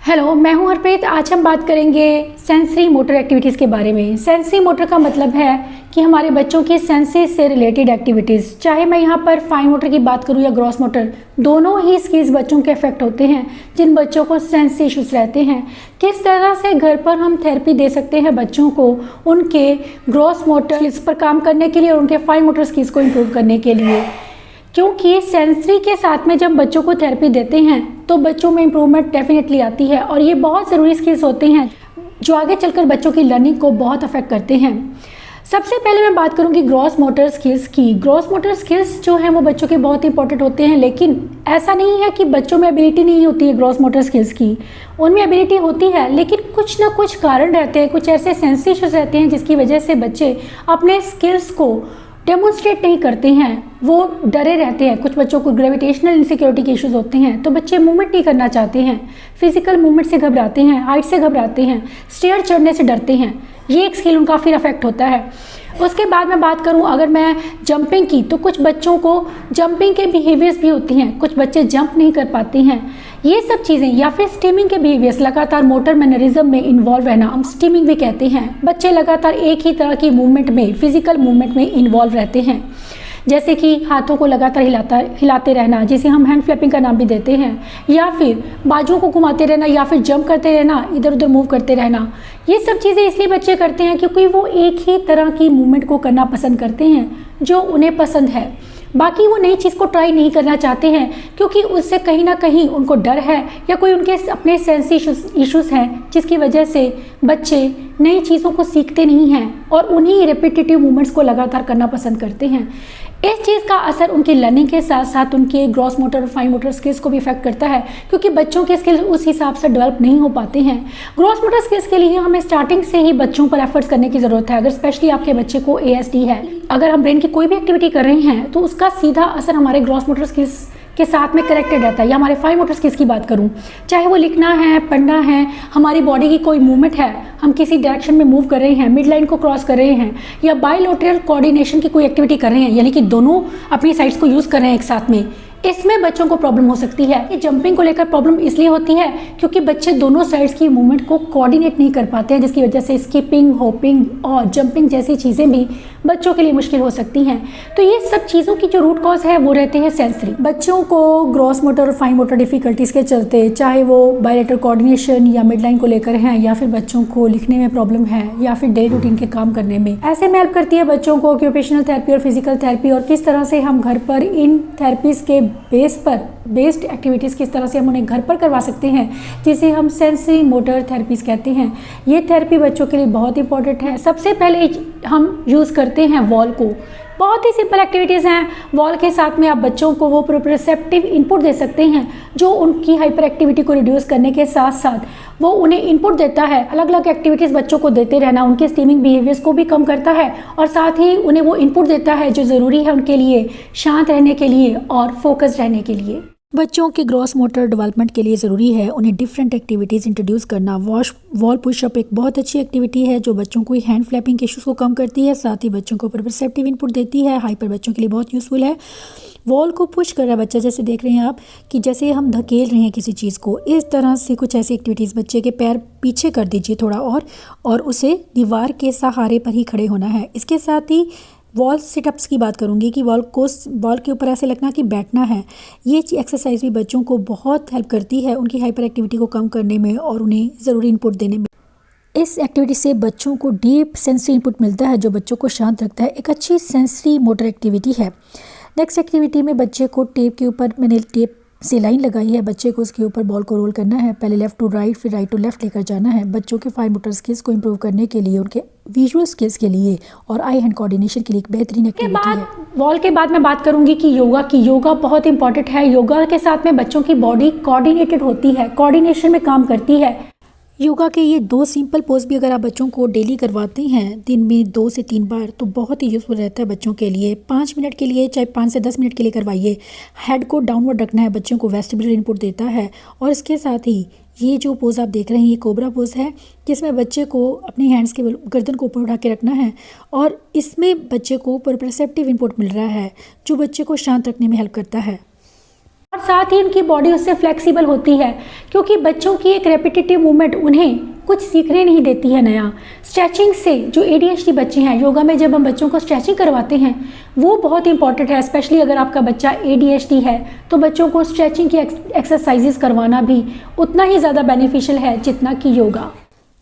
Hello, मैं हूं हरप्रीत। आज हम बात करेंगे सेंसरी मोटर एक्टिविटीज़ के बारे में। सेंसरी मोटर का मतलब है कि हमारे बच्चों की सेंसेस से रिलेटेड एक्टिविटीज़, चाहे मैं यहाँ पर फाइन मोटर की बात करूँ या ग्रॉस मोटर, दोनों ही स्किल्स बच्चों के अफेक्ट होते हैं जिन बच्चों को सेंस इश्यूज रहते हैं। किस तरह से घर पर हम थेरेपी दे सकते हैं बच्चों को उनके ग्रॉस मोटर स्किल्स पर काम करने के लिए और उनके फाइन मोटर स्किल्स को इम्प्रूव करने के लिए, क्योंकि सेंसरी के साथ में जब बच्चों को थेरेपी देते हैं तो बच्चों में इम्प्रूवमेंट डेफिनेटली आती है और ये बहुत ज़रूरी स्किल्स होते हैं जो आगे चलकर बच्चों की लर्निंग को बहुत अफेक्ट करते हैं। सबसे पहले मैं बात करूंगी ग्रॉस मोटर स्किल्स की। ग्रॉस मोटर स्किल्स जो हैं वो बच्चों के बहुत इंपॉर्टेंट होते हैं, लेकिन ऐसा नहीं है कि बच्चों में एबिलिटी नहीं होती है ग्रॉस मोटर स्किल्स की। उनमें एबिलिटी होती है, लेकिन कुछ ना कुछ कारण रहते हैं, कुछ ऐसे सेंस इश्यूज रहते हैं जिसकी वजह से बच्चे अपने स्किल्स को डेमोन्स्ट्रेट नहीं करते हैं, वो डरे रहते हैं। कुछ बच्चों को ग्रेविटेशनल इनसिक्योरिटी के इश्यूज होते हैं, तो बच्चे मूवमेंट नहीं करना चाहते हैं, फिजिकल मूवमेंट से घबराते हैं, हाइट से घबराते हैं, स्टेयर चढ़ने से डरते हैं। ये एक स्किल उनका फिर अफेक्ट होता है। उसके बाद मैं बात करूं अगर मैं जंपिंग की, तो कुछ बच्चों को जंपिंग के बिहेवियर्स भी होती हैं, कुछ बच्चे जंप नहीं कर पाते हैं। ये सब चीज़ें, या फिर स्टीमिंग के बिहेवियर्स, लगातार मोटर मैनरिज्म में इन्वॉल्व रहना, हम स्टीमिंग भी कहते हैं। बच्चे लगातार एक ही तरह की मूवमेंट में, फिजिकल मूवमेंट में इन्वॉल्व रहते हैं, जैसे कि हाथों को लगातार हिलाते रहना, जिसे हम हैंड फ्लैपिंग का नाम भी देते हैं, या फिर बाजुओं को घुमाते रहना, या फिर जंप करते रहना, इधर उधर मूव करते रहना। ये सब चीज़ें इसलिए बच्चे करते हैं क्योंकि वो एक ही तरह की मूवमेंट को करना पसंद करते हैं जो उन्हें पसंद है। बाकी वो नई चीज़ को ट्राई नहीं करना चाहते हैं क्योंकि उससे कहीं ना कहीं उनको डर है, या कोई उनके अपने सेंस इश्यूज़ हैं जिसकी वजह से बच्चे नई चीज़ों को सीखते नहीं हैं और उन्हीं रिपीटेटिव मूवमेंट्स को लगातार करना पसंद करते हैं। इस चीज़ का असर उनकी लर्निंग के साथ साथ उनके ग्रॉस मोटर और फाइन मोटर स्किल्स को भी इफेक्ट करता है, क्योंकि बच्चों के स्किल्स उस हिसाब से डेवलप नहीं हो पाते हैं। ग्रॉस मोटर स्किल्स के लिए हमें स्टार्टिंग से ही बच्चों पर एफर्ट्स करने की ज़रूरत है। अगर स्पेशली आपके बच्चे को ASD है, अगर हम ब्रेन की कोई भी एक्टिविटी कर रहे हैं तो उसका सीधा असर हमारे ग्रॉस मोटर स्किल्स के साथ में कनेक्टेड रहता है। या हमारे फाइन मोटर स्किल्स की बात करूं, चाहे वो लिखना है, पढ़ना है, हमारी बॉडी की कोई मूवमेंट है, हम किसी डायरेक्शन में मूव कर रहे हैं, मिड लाइन को क्रॉस कर रहे हैं, या बायलैटरल कोऑर्डिनेशन की कोई एक्टिविटी कर रहे हैं, यानी कि दोनों अपनी साइड्स को यूज़ कर रहे हैं एक साथ में, इसमें बच्चों को प्रॉब्लम हो सकती है। ये जंपिंग को लेकर प्रॉब्लम इसलिए होती है क्योंकि बच्चे दोनों साइड्स की मूवमेंट को कोऑर्डिनेट नहीं कर पाते हैं, जिसकी वजह से स्किपिंग, होपिंग और जंपिंग जैसी चीज़ें भी बच्चों के लिए मुश्किल हो सकती हैं। तो ये सब चीज़ों की जो रूट कॉज है वो रहते हैं सेंसरी। बच्चों को ग्रॉस मोटर और फाइन मोटर डिफिकल्टीज़ के चलते, चाहे वो बायलैटरल कोऑर्डिनेशन या मिड लाइन को लेकर हैं, या फिर बच्चों को लिखने में प्रॉब्लम है, या फिर डे रूटीन के काम करने में, ऐसे में हेल्प करती है बच्चों को ऑक्यूपेशनल थेरेपी और फिजिकल थेरेपी, और किस तरह से हम घर पर इन थेरेपीज़ के बेस्ड एक्टिविटीज़ किस तरह से हम उन्हें घर पर करवा सकते हैं, जिसे हम सेंसरी मोटर थेरेपीज़ कहते हैं। ये थेरेपी बच्चों के लिए बहुत इंपॉर्टेंट है। सबसे पहले हम यूज़ करते हैं वॉल को। बहुत ही सिंपल एक्टिविटीज़ हैं। वॉल के साथ में आप बच्चों को वो प्रोप्रोसेप्टिव इनपुट दे सकते हैं जो उनकी हाइपर एक्टिविटी को रिड्यूस करने के साथ साथ वो उन्हें इनपुट देता है। अलग अलग एक्टिविटीज़ बच्चों को देते रहना उनके स्टीमिंग बिहेवियर्स को भी कम करता है, और साथ ही उन्हें वो इनपुट देता है जो ज़रूरी है उनके लिए शांत रहने के लिए और फोकस रहने के लिए। बच्चों के ग्रॉस मोटर डेवलपमेंट के लिए ज़रूरी है उन्हें डिफरेंट एक्टिविटीज़ इंट्रोड्यूस करना। वॉल पुशअप एक बहुत अच्छी एक्टिविटी है जो बच्चों को हैंड फ्लैपिंग के इश्यूज़ को कम करती है, साथ ही बच्चों को परसेप्टिव इनपुट देती है। हाइपर बच्चों के लिए बहुत यूज़फुल है। वॉल को पुश कर रहा है बच्चा, जैसे देख रहे हैं आप कि जैसे हम धकेल रहे हैं किसी चीज़ को, इस तरह से कुछ ऐसी एक्टिविटीज़, बच्चे के पैर पीछे कर दीजिए थोड़ा और उसे दीवार के सहारे पर ही खड़े होना है। इसके साथ ही वॉल सिटअप्स की बात करूंगी कि वॉल के ऊपर ऐसे लगना कि बैठना है। ये एक्सरसाइज भी बच्चों को बहुत हेल्प करती है उनकी हाइपर एक्टिविटी को कम करने में और उन्हें ज़रूरी इनपुट देने में। इस एक्टिविटी से बच्चों को डीप सेंसरी इनपुट मिलता है जो बच्चों को शांत रखता है। एक अच्छी सेंसरी मोटर एक्टिविटी है। नेक्स्ट एक्टिविटी में बच्चे को टेप के ऊपर, मैंने टेप से लाइन लगाई है, बच्चे को उसके ऊपर बॉल को रोल करना है, पहले लेफ़्ट टू राइट फिर राइट टू लेफ़्ट लेकर जाना है। बच्चों के फाइन मोटर स्किल्स को इम्प्रूव करने के लिए, उनके विजुअल स्किल्स के लिए और आई हैंड कोऑर्डिनेशन के लिए एक बेहतरीन एक्टिविटी है। वॉल के बाद मैं बात करूंगी कि योगा बहुत इंपॉर्टेंट है। योगा के साथ में बच्चों की बॉडी कोऑर्डिनेटेड होती है, कोऑर्डिनेशन में काम करती है। योगा के ये 2 सिंपल पोज भी अगर आप बच्चों को डेली करवाते हैं, दिन में 2 से 3 बार, तो बहुत ही यूज़फुल रहता है बच्चों के लिए। 5 मिनट के लिए, चाहे 5 से 10 मिनट के लिए करवाइए। हेड को डाउनवर्ड रखना है, बच्चों को वेस्टिबुलर इनपुट देता है। और इसके साथ ही ये जो पोज आप देख रहे हैं, ये कोबरा पोज है, जिसमें बच्चे को अपने हैंड्स के गर्दन को ऊपर उठा के रखना है, और इसमें बच्चे को परसेप्टिव इनपुट मिल रहा है जो बच्चे को शांत रखने में हेल्प करता है। और साथ ही उनकी बॉडी उससे फ्लेक्सिबल होती है, क्योंकि बच्चों की एक रेपिटेटिव मूवमेंट उन्हें कुछ सीखने नहीं देती है नया। स्ट्रेचिंग से जो ADHD बच्चे हैं, योगा में जब हम बच्चों को स्ट्रेचिंग करवाते हैं वो बहुत इंपॉर्टेंट है। स्पेशली अगर आपका बच्चा ADHD है तो बच्चों को स्ट्रेचिंग की एक्सरसाइजेस करवाना भी उतना ही ज़्यादा बेनिफिशियल है जितना कि योगा।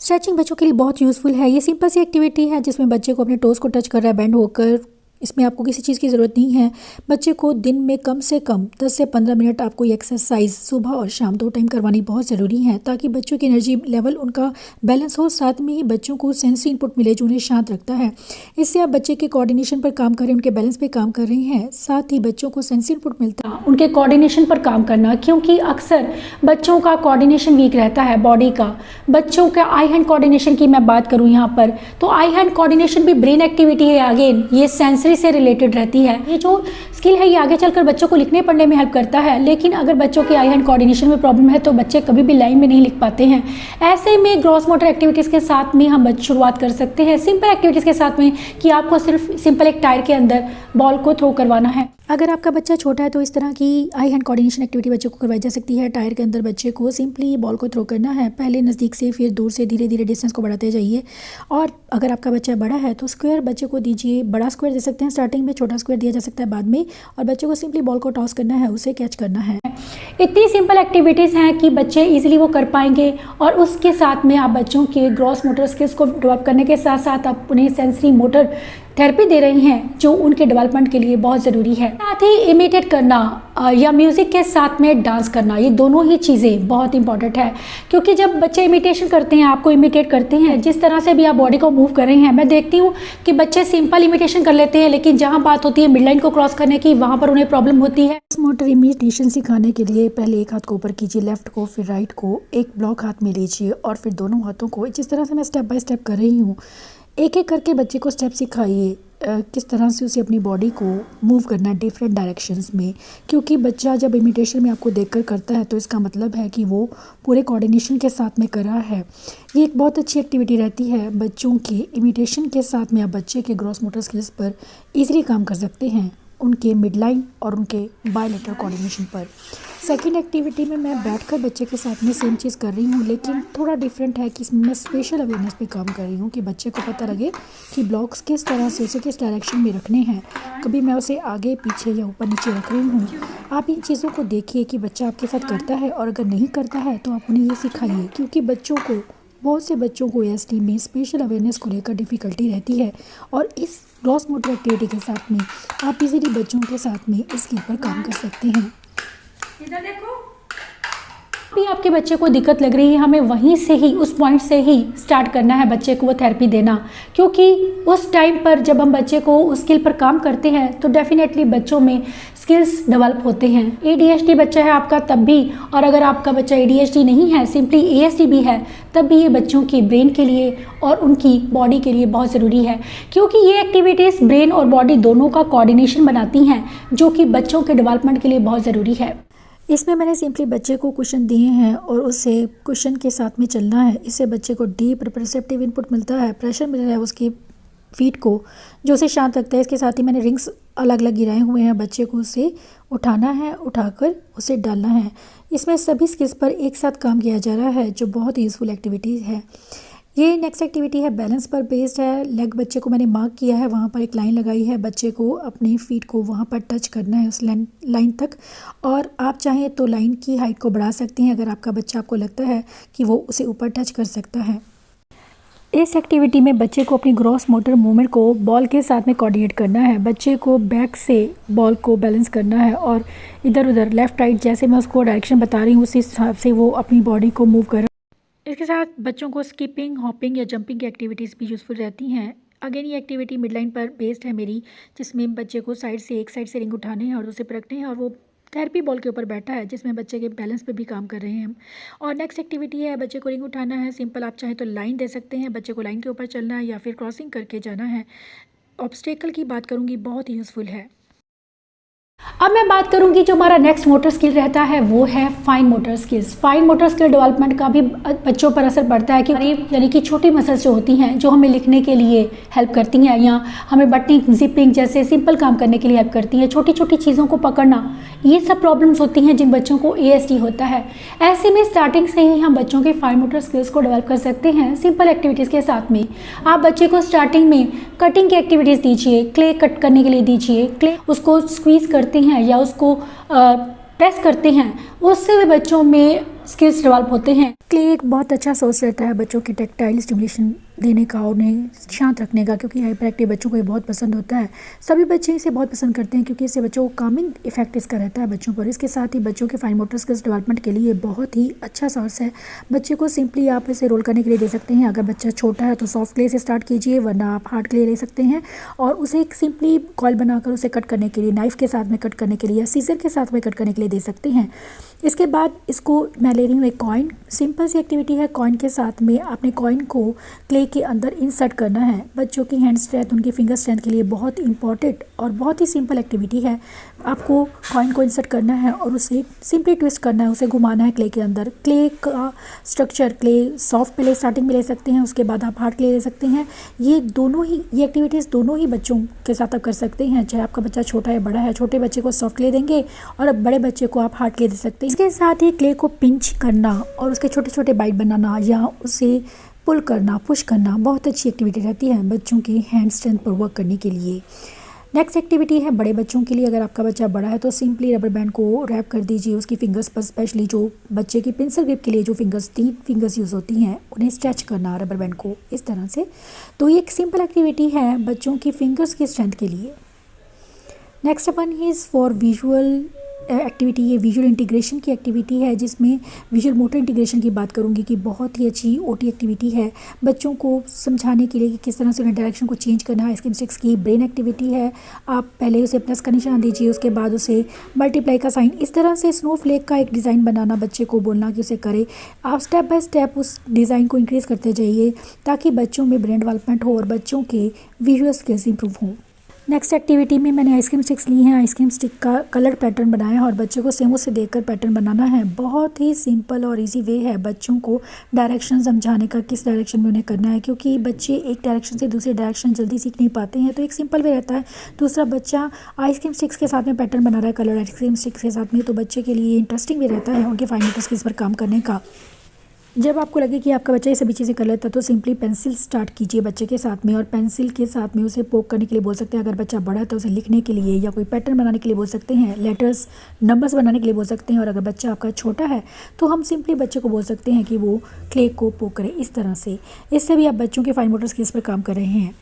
स्ट्रेचिंग बच्चों के लिए बहुत यूज़फुल है। ये सिंपल सी एक्टिविटी है जिसमें बच्चे को अपने टोज़ को टच कर रहा है बेंड होकर। इसमें आपको किसी चीज़ की ज़रूरत नहीं है। बच्चे को दिन में कम से कम 10 से 15 मिनट आपको ये एक्सरसाइज सुबह और शाम 2 टाइम करवानी बहुत ज़रूरी है, ताकि बच्चों की एनर्जी लेवल उनका बैलेंस हो। साथ में ही बच्चों को सेंसरी इनपुट मिले जो उन्हें शांत रखता है। इससे आप बच्चे के कोऑर्डिनेशन पर काम कर रहे हैं, उनके बैलेंस पे काम कर रही हैं। साथ ही बच्चों को सेंसरी इनपुट मिलता है उनके कोऑर्डिनेशन पर काम करना, क्योंकि अक्सर बच्चों का कोऑर्डिनेशन वीक रहता है बॉडी का। बच्चों का आई हैंड कोऑर्डिनेशन की मैं बात करूँ यहाँ पर, तो आई हैंड कोऑर्डिनेशन भी ब्रेन एक्टिविटी है। अगेन ये सेंसरी से रिलेटेड रहती है। ये जो स्किल है ये आगे चलकर बच्चों को लिखने पढ़ने में हेल्प करता है, लेकिन अगर बच्चों की आई हैंड कोऑर्डिनेशन में प्रॉब्लम है तो बच्चे कभी भी लाइन में नहीं लिख पाते हैं। ऐसे में ग्रॉस मोटर एक्टिविटीज़ के साथ में हम शुरुआत कर सकते हैं सिंपल एक्टिविटीज़ के साथ में, कि आपको सिर्फ सिंपल एक टायर के अंदर बॉल को थ्रो करवाना है। अगर आपका बच्चा छोटा है तो इस तरह की आई हैंड कोऑर्डिनेशन एक्टिविटी बच्चे को करवाई जा सकती है। टायर के अंदर बच्चे को सिंपली बॉल को थ्रो करना है, पहले नज़दीक से फिर दूर से, धीरे धीरे डिस्टेंस को बढ़ाते जाइए। और अगर आपका बच्चा बड़ा है तो स्क्वायर बच्चे को दीजिए, बड़ा स्क्वायर दे सकते हैं स्टार्टिंग में, छोटा स्क्वायर दिया जा सकता है बाद में। और बच्चे को सिंपली बॉल को टॉस करना है, उसे कैच करना है। इतनी सिंपल एक्टिविटीज़ हैं कि बच्चे ईजिली वो कर पाएंगे। और उसके साथ में आप बच्चों के ग्रॉस मोटर स्किल्स को डेवलप करने के साथ साथ आप उन्हें सेंसरी मोटर थेरेपी दे रही हैं जो उनके डेवलपमेंट के लिए बहुत ज़रूरी है। साथ ही इमिटेट करना या म्यूज़िक के साथ में डांस करना, ये दोनों ही चीज़ें बहुत इंपॉर्टेंट है। क्योंकि जब बच्चे इमिटेशन करते हैं, आपको इमिटेट करते हैं, जिस तरह से भी आप बॉडी को मूव कर रहे हैं, मैं देखती हूँ कि बच्चे सिंपल इमिटेशन कर लेते हैं, लेकिन जहाँ बात होती है मिड लाइन को क्रॉस करने की, वहाँ पर उन्हें प्रॉब्लम होती है। मोटर इमिटेशन सिखाने के लिए पहले एक हाथ को ऊपर कीजिए, लेफ्ट को, फिर राइट को, एक ब्लॉक हाथ में लीजिए और फिर दोनों हाथों को, जिस तरह से मैं स्टेप बाय स्टेप कर रही हूँ, एक एक करके बच्चे को स्टेप सिखाइए किस तरह से उसे अपनी बॉडी को मूव करना है डिफरेंट डायरेक्शंस में। क्योंकि बच्चा जब इमिटेशन में आपको देखकर करता है तो इसका मतलब है कि वो पूरे कोऑर्डिनेशन के साथ में कर रहा है। ये एक बहुत अच्छी एक्टिविटी रहती है बच्चों की। इमिटेशन के साथ में आप बच्चे के ग्रॉस मोटर स्किल्स पर ईजिली काम कर सकते हैं, उनके मिड लाइन और उनके बायलेटरल कोऑर्डिनेशन पर। सेकंड एक्टिविटी में मैं बैठकर बच्चे के साथ में सेम चीज़ कर रही हूँ, लेकिन थोड़ा डिफरेंट है कि इसमें मैं स्पेशल अवेयरनेस पे काम कर रही हूँ कि बच्चे को पता लगे कि ब्लॉक्स किस तरह से उसे किस डायरेक्शन में रखने हैं। कभी मैं उसे आगे पीछे या ऊपर नीचे रख रही हूँ। आप इन चीज़ों को देखिए कि बच्चा आपके साथ करता है, और अगर नहीं करता है तो आप उन्हें ये सिखाइए, क्योंकि बहुत से बच्चों को ASD में स्पेशल अवेयरनेस को लेकर डिफ़िकल्टी रहती है। और इस ग्रॉस मोटर एक्टिविटी के साथ में आप इजीली बच्चों के साथ में इस स्किल पर काम कर सकते हैं। इधर देखो, भी आपके बच्चे को दिक्कत लग रही है, हमें वहीं से ही, उस पॉइंट से ही स्टार्ट करना है बच्चे को वो थेरेपी देना। क्योंकि उस टाइम पर जब हम बच्चे को उस स्किल पर काम करते हैं तो डेफिनेटली बच्चों में स्किल्स डेवलप होते हैं। ADHD बच्चा है आपका तब भी, और अगर आपका बच्चा ADHD नहीं है, सिंपली ASD भी है, तब भी ये बच्चों के ब्रेन के लिए और उनकी बॉडी के लिए बहुत ज़रूरी है। क्योंकि ये एक्टिविटीज़ ब्रेन और बॉडी दोनों का कोऑर्डिनेशन बनाती हैं, जो कि बच्चों के डेवलपमेंट के लिए बहुत ज़रूरी है। इसमें मैंने सिंपली बच्चे को क्वेश्चन दिए हैं और उसे क्वेश्चन के साथ में चलना है। इससे बच्चे को डीप परसेप्टिव इनपुट मिलता है, प्रेशर मिल रहा है उसकी फीट को, जो उसे शांत रखता है। इसके साथ ही मैंने रिंग्स अलग अलग गिराए हुए हैं, बच्चे को उसे उठाना है, उठाकर उसे डालना है। इसमें सभी स्किल्स पर एक साथ काम किया जा रहा है, जो बहुत यूज़फुल एक्टिविटी है। ये नेक्स्ट एक्टिविटी है बैलेंस पर बेस्ड है। लेग बच्चे को मैंने मार्क किया है, वहाँ पर एक लाइन लगाई है, बच्चे को अपनी फीट को वहाँ पर टच करना है उस लाइन तक। और आप चाहें तो लाइन की हाइट को बढ़ा सकते हैं अगर आपका बच्चा, आपको लगता है कि वो उसे ऊपर टच कर सकता है। इस एक्टिविटी में बच्चे को अपनी ग्रॉस मोटर मूवमेंट को बॉल के साथ में कोऑर्डिनेट करना है। बच्चे को बैक से बॉल को बैलेंस करना है और इधर उधर लेफ़्ट राइट जैसे मैं उसको डायरेक्शन बता रही हूँ उसी हिसाब से वो अपनी बॉडी को मूव कर। इसके साथ बच्चों को स्किपिंग, हॉपिंग या जंपिंग की एक्टिविटीज़ भी यूज़फुल रहती हैं। अगेन ये एक्टिविटी मिड लाइन पर बेस्ड है मेरी, जिसमें बच्चे को एक साइड से रिंग उठाने हैं और उसे पटकने हैं, और वो थेरेपी बॉल के ऊपर बैठा है, जिसमें बच्चे के बैलेंस पे भी काम कर रहे हैं हम। और नेक्स्ट एक्टिविटी है बच्चे को रिंग उठाना है। सिंपल, आप चाहें तो लाइन दे सकते हैं, बच्चे को लाइन के ऊपर चलना है या फिर क्रॉसिंग करके जाना है। ऑब्स्टेकल की बात करूँगी, बहुत ही यूज़फुल है। अब मैं बात करूंगी जो हमारा नेक्स्ट मोटर स्किल रहता है वो है fine motor skills. Fine motor skill development का भी बच्चों पर असर पड़ता है, क्योंकि यानी कि छोटी मसल्स जो होती हैं जो हमें लिखने के लिए हेल्प करती हैं या हमें बटनिंग जिपिंग जैसे सिंपल काम करने के लिए हेल्प करती हैं, छोटी छोटी चीज़ों को पकड़ना, ये सब प्रॉब्लम्स होती हैं जिन बच्चों को ASD होता है। ऐसे में स्टार्टिंग से ही हम बच्चों के फाइन मोटर स्किल्स को डेवलप कर सकते हैं सिंपल एक्टिविटीज़ के साथ में। आप बच्चे को स्टार्टिंग में कटिंग की एक्टिविटीज़ दीजिए, क्ले कट करने के लिए दीजिए, क्ले उसको स्क्वीज़ करते हैं या उसको प्रेस करते हैं, उससे भी बच्चों में स्किल्स डेवलप होते हैं। क्ले एक बहुत अच्छा सोर्स रहता है बच्चों की टेक्टाइल स्टिमुलेशन देने का, उन्हें शांत रखने का, क्योंकि हाइपर एक्टिव बच्चों को ये बहुत पसंद होता है। सभी बच्चे इसे बहुत पसंद करते हैं क्योंकि इससे बच्चों को कामिंग इफेक्ट इसका रहता है बच्चों पर। इसके साथ ही बच्चों के फाइन मोटर स्किल्स डेवलपमेंट के लिए बहुत ही अच्छा सोर्स है। बच्चे को सिंपली आप इसे रोल करने के लिए दे सकते हैं। अगर बच्चा छोटा है तो सॉफ्ट क्ले से स्टार्ट कीजिए, वरना आप हार्ड क्ले ले सकते हैं और उसे एक सिंपली कॉइल बनाकर उसे कट करने के लिए, नाइफ के साथ में कट करने के लिए या सीजर के साथ में कट करने के लिए दे सकते हैं। इसके बाद इसको मैं ले रही हूँ एक कॉइन। सिंपल सी एक्टिविटी है। कॉइन के साथ में अपने कॉइन को क्ले के अंदर इंसर्ट करना है। बच्चों की हैंड स्ट्रेंथ, उनकी फिंगर स्ट्रेंथ के लिए बहुत इंपॉर्टेंट और बहुत ही सिंपल एक्टिविटी है। आपको कॉइन को इंसर्ट करना है और उसे सिंपली ट्विस्ट करना है, उसे घुमाना है क्ले के अंदर। क्ले का स्ट्रक्चर, क्ले सॉफ्ट पहले स्टार्टिंग में ले सकते हैं, उसके बाद आप हार्ड क्ले ले सकते हैं। ये एक्टिविटीज़ दोनों ही बच्चों के साथ आप कर सकते हैं, चाहे आपका बच्चा छोटा है बड़ा है। छोटे बच्चे को सॉफ्ट क्ले देंगे और बड़े बच्चे को आप हार्ड क्ले दे सकते हैं। इसके साथ ही क्ले को पिंच करना और उसके छोटे छोटे बाइट बनाना या उसे पुल करना, पुश करना बहुत अच्छी एक्टिविटी रहती है बच्चों की हैंड स्ट्रेंथ पर वर्क करने के लिए। नेक्स्ट एक्टिविटी है बड़े बच्चों के लिए। अगर आपका बच्चा बड़ा है तो सिंपली रबर बैंड को रैप कर दीजिए उसकी फिंगर्स पर, स्पेशली जो बच्चे की पेंसिल ग्रिप के लिए जो फिंगर्स 3 फिंगर्स यूज़ होती हैं, उन्हें स्ट्रेच करना रबर बैंड को इस तरह से। तो ये एक सिंपल एक्टिविटी है बच्चों की फिंगर्स की स्ट्रेंथ के लिए। Next one is for visual activity. ये विजुअल इंटीग्रेशन की एक्टिविटी है जिसमें विजुअल मोटर इंटीग्रेशन की बात करूँगी कि बहुत ही अच्छी OT एक्टिविटी है बच्चों को समझाने के लिए कि किस तरह से उन्हें डायरेक्शन को चेंज करना है। स्किम स्टिक्स की ब्रेन एक्टिविटी है। आप पहले उसे प्लस का निशान दीजिए, उसके बाद उसे मल्टीप्लाई का साइन, इस तरह से स्नोफ्लेक का एक डिज़ाइन बनाना, बच्चे को बोलना कि उसे करे। आप स्टेप बाय स्टेप उस डिज़ाइन को इंक्रीज़ करते जाइए ताकि बच्चों में ब्रेन डेवलपमेंट हो और बच्चों के विजुअल स्किल्स इंप्रूव हों। नेक्स्ट एक्टिविटी में मैंने आइसक्रीम स्टिक्स ली हैं। आइसक्रीम स्टिक का कलर पैटर्न बनाया है और बच्चों को सेम उससे देखकर पैटर्न बनाना है। बहुत ही सिंपल और इजी वे है बच्चों को डायरेक्शन समझाने का, किस डायरेक्शन में उन्हें करना है, क्योंकि बच्चे एक डायरेक्शन से दूसरी डायरेक्शन जल्दी सीख नहीं पाते हैं। तो एक सिंपल वे रहता है। दूसरा, बच्चा आइसक्रीम स्टिक्स के साथ में पैटर्न बना रहा है, कलर आइसक्रीम स्टिक्स के साथ में, तो बच्चे के लिए इंटरेस्टिंग भी रहता है उनके फाइन मोटर स्किल्स पर काम करने का। जब आपको लगे कि आपका बच्चा ये सभी चीज़ें कर लेता है तो सिंपली पेंसिल स्टार्ट कीजिए बच्चे के साथ में और पेंसिल के साथ में उसे पोक करने के लिए बोल सकते हैं। अगर बच्चा बड़ा है तो उसे लिखने के लिए या कोई पैटर्न बनाने के लिए बोल सकते हैं, लेटर्स नंबर्स बनाने के लिए बोल सकते हैं। और अगर बच्चा आपका छोटा है तो हम सिंपली बच्चे को बोल सकते हैं कि वो क्ले को पोक करे इस तरह से। इससे भी आप बच्चों के फाइन मोटर स्किल्स पर काम कर रहे हैं।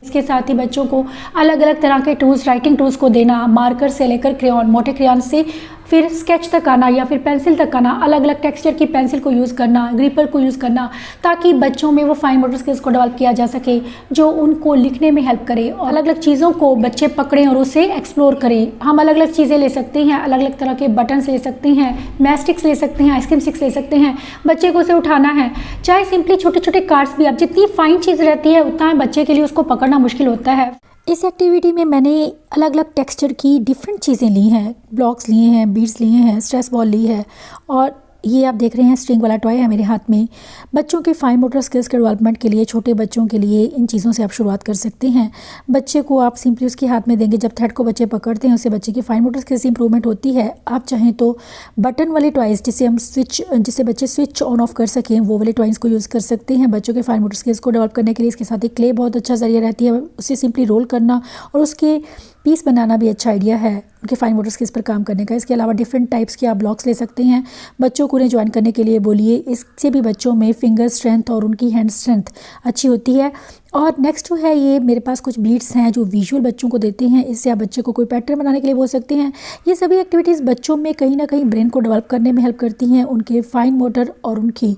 इसके साथ ही बच्चों को अलग अलग तरह के टूल्स, राइटिंग टूल्स को देना, मार्कर से लेकर क्रेयॉन, मोटे क्रेयॉन से फिर स्केच तक आना या फिर पेंसिल तक आना, अलग अलग टेक्सचर की पेंसिल को यूज़ करना, ग्रिपर को यूज़ करना, ताकि बच्चों में वो फाइन मोटर स्किल्स को डेवलप किया जा सके जो उनको लिखने में हेल्प करे। और अलग अलग चीज़ों को बच्चे पकड़ें और उसे एक्सप्लोर करें। हम अलग अलग चीज़ें ले सकते हैं, अलग अलग तरह के बटन्स ले सकते हैं, मैस्टिक्स ले सकते हैं, आइसक्रीम स्टिक्स ले सकते हैं। बच्चे को उसे उठाना है, चाहे सिंपली छोटे छोटे कार्ड्स भी, अब जितनी फाइन चीज़ रहती है उतना बच्चे के लिए उसको पकड़ना मुश्किल होता है। इस एक्टिविटी में मैंने अलग अलग टेक्सचर की डिफरेंट चीज़ें ली हैं, ब्लॉक्स लिए हैं, बीड्स लिए हैं, स्ट्रेस बॉल ली है और ये आप देख रहे हैं स्ट्रिंग वाला टॉय है मेरे हाथ में। बच्चों के फाइन मोटर स्किल्स के डेवलपमेंट के लिए, छोटे बच्चों के लिए इन चीज़ों से आप शुरुआत कर सकते हैं। बच्चे को आप सिंपली उसके हाथ में देंगे, जब थ्रेड को बच्चे पकड़ते हैं उससे बच्चे की फाइन मोटर स्किल्स इंप्रूवमेंट होती है। आप चाहें तो बटन वाले टॉयज़ जिससे बच्चे स्विच ऑन ऑफ कर सकें, वो वाले टॉयज़ को यूज़ कर सकते हैं बच्चों के फाइन मोटर स्किल्स को डेवलप करने के लिए। इसके साथ ही क्ले बहुत अच्छा जरिया रहती है, उसे सिंपली रोल करना और उसके पीस बनाना भी अच्छा आइडिया है उनके फाइन मोटर स्किल्स पर काम करने का। इसके अलावा डिफरेंट टाइप्स के आप ब्लॉक्स ले सकते हैं, बच्चों को उन्हें ज्वाइन करने के लिए बोलिए। इससे भी बच्चों में फिंगर स्ट्रेंथ और उनकी हैंड स्ट्रेंथ अच्छी होती है। और नेक्स्ट जो है, ये मेरे पास कुछ बीड्स हैं जो विजुअल बच्चों को देते हैं। इससे आप बच्चे को कोई पैटर्न बनाने के लिए बोल सकते हैं। ये सभी एक्टिविटीज़ बच्चों में कहीं ना कहीं ब्रेन को डेवलप करने में हेल्प करती हैं, उनके फाइन मोटर और उनकी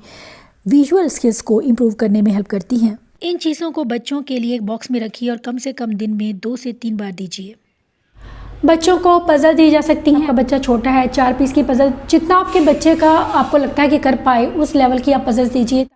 विजुअल स्किल्स को इम्प्रूव करने में हेल्प करती हैं। इन चीज़ों को बच्चों के लिए एक बॉक्स में रखिए और कम से कम दिन में 2 से 3 बार दीजिए। बच्चों को पज़ल दी जा सकती है। आपका बच्चा छोटा है, 4 पीस की पज़ल, जितना आपके बच्चे का आपको लगता है कि कर पाए उस लेवल की आप पज़ल्स दीजिए।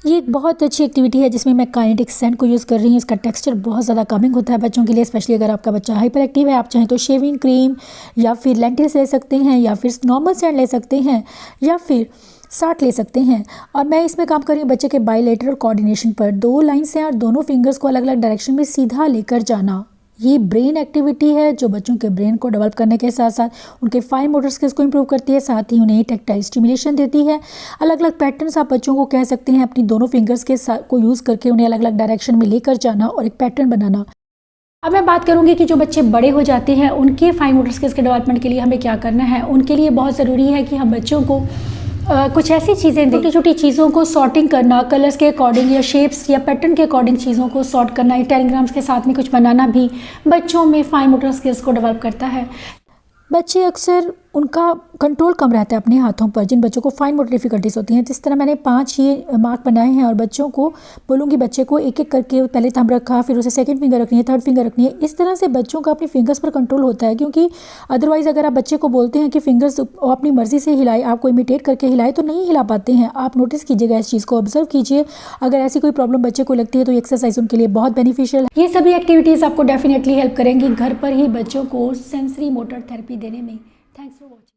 ये एक बहुत अच्छी एक्टिविटी है जिसमें मैं काइनेटिक सैंड को यूज़ कर रही हूँ। इसका टेक्सचर बहुत ज़्यादा कमिंग होता है बच्चों के लिए, स्पेशली अगर आपका बच्चा हाइपर एक्टिव है। आप चाहें तो शेविंग क्रीम या फिर लेंटिल्स ले सकते हैं, या फिर नॉर्मल सैंड ले सकते हैं, या फिर साट ले सकते हैं। और मैं इसमें काम कर रही हूँ बच्चे के बायलैटरल कोऑर्डिनेशन पर। 2 लाइन्स हैं और दोनों फिंगर्स को अलग अलग डायरेक्शन में सीधा लेकर जाना। ये ब्रेन एक्टिविटी है जो बच्चों के ब्रेन को डेवलप करने के साथ साथ उनके फाइन मोटर स्किल्स को इंप्रूव करती है, साथ ही उन्हें टैक्टाइल स्टिमुलेशन देती है। अलग अलग पैटर्न्स आप बच्चों को कह सकते हैं अपनी दोनों फिंगर्स के साथ को यूज़ करके उन्हें अलग अलग डायरेक्शन में लेकर जाना और एक पैटर्न बनाना। अब मैं बात करूंगी कि जो बच्चे बड़े हो जाते हैं उनके फाइन मोटर स्किल्स के डेवलपमेंट के लिए हमें क्या करना है। उनके लिए बहुत ज़रूरी है कि हम बच्चों को कुछ ऐसी चीज़ें, छोटी छोटी चीज़ों को सॉर्टिंग करना, कलर्स के अकॉर्डिंग या शेप्स या पैटर्न के अकॉर्डिंग चीज़ों को सॉर्ट करना, टेलीग्राम्स के साथ में कुछ बनाना भी बच्चों में फाइन मोटर स्किल्स को डेवलप करता है। बच्चे अक्सर उनका कंट्रोल कम रहता है अपने हाथों पर, जिन बच्चों को फाइन मोटर डिफ़िकल्टीज़ होती हैं। जिस तरह मैंने 5 ये मार्क बनाए हैं और बच्चों को बोलूँगी बच्चे को एक एक करके पहले थंब रखा, फिर उसे सेकंड फिंगर रखनी है, थर्ड फिंगर रखनी है। इस तरह से बच्चों का अपनी फिंगर्स पर कंट्रोल होता है, क्योंकि अदरवाइज़ अगर आप बच्चे को बोलते हैं कि फिंगर्स अपनी मर्ज़ी से हिलाए, आपको इमिटेट करके हिलाए, तो नहीं हिला पाते हैं। आप नोटिस कीजिएगा, इस चीज़ को ऑब्जर्व कीजिए। अगर ऐसी कोई प्रॉब्लम बच्चे को लगती है तो ये एक्सरसाइज उनके लिए बहुत बेनिफिशियल है। ये सभी एक्टिविटीज़ आपको डेफिनेटली हेल्प करेंगी घर पर ही बच्चों को सेंसरी मोटर थेरेपी देने में। Thanks for watching.